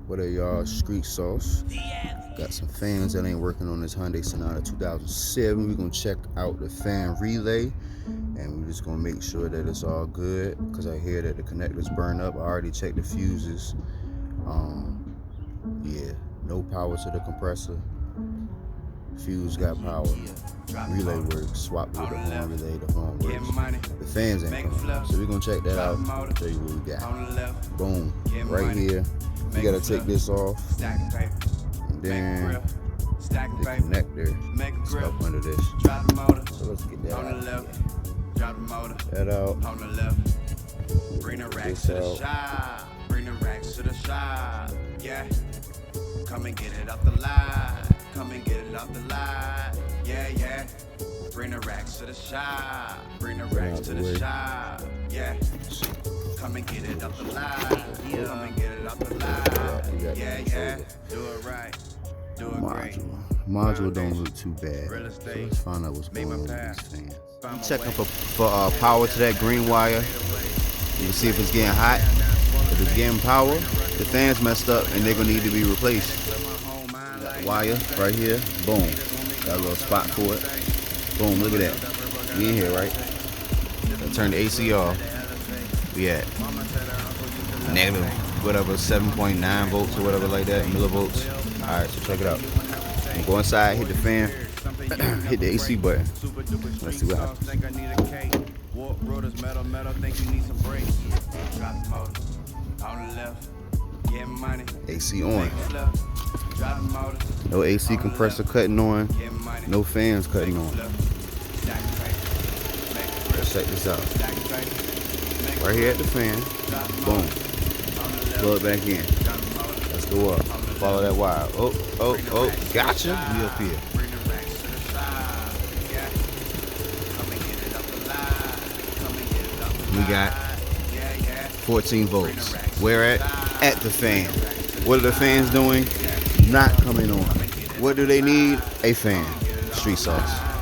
What are y'all? Street sauce. Got some fans that ain't working on this Hyundai Sonata 2007. We're gonna check out the fan relay, and we're just gonna make sure that it's all good, because I hear that the connectors burn up. I already checked the fuses. Yeah, no power to the compressor. Fuse got power. Relay works. Swap with the horn relay. The horn works. The fans ain't coming. So we're gonna check that out. Show you what we got. Boom. Right here. You gotta take this off. And then the connector is up under this. So let's get that out. That out. Bring the racks to the shop. Bring the racks to the shop. Yeah. Come and get it off the line. Come and get it off the line. Yeah, yeah. Bring the racks to the shop. Bring the racks to the shop. Yeah. Come and get it off the line. Yeah. Come and get it off the line. Yeah, yeah. Do it right. Do it great. Module don't look too bad. So let's find out what's going on with these fans. I'm checking for power to that green wire. You can see if it's getting hot. If it's getting power, the fan's messed up and they're gonna need to be replaced. Got the wire right here. Boom. Got a little spot for it. Boom. Look at that. We in here, right? Turn the AC off. We at negative whatever 7.9 volts or whatever like that, millivolts. All right, so check it out. I'm gonna go inside, hit the fan, hit the AC button. Let's see what happens. Warp rotors, metal, think you need some brakes. Drop the motor on the left, get money. AC on. No AC compressor cutting on. No fans cutting on. Let's check this out. Right here at the fan. Boom. Plug back in. Let's go up. Follow that wire. Oh. Gotcha. We up here. We got 14 volts. Where at the fan. What are the fans doing? Not coming on. What do they need? A fan. Street sauce.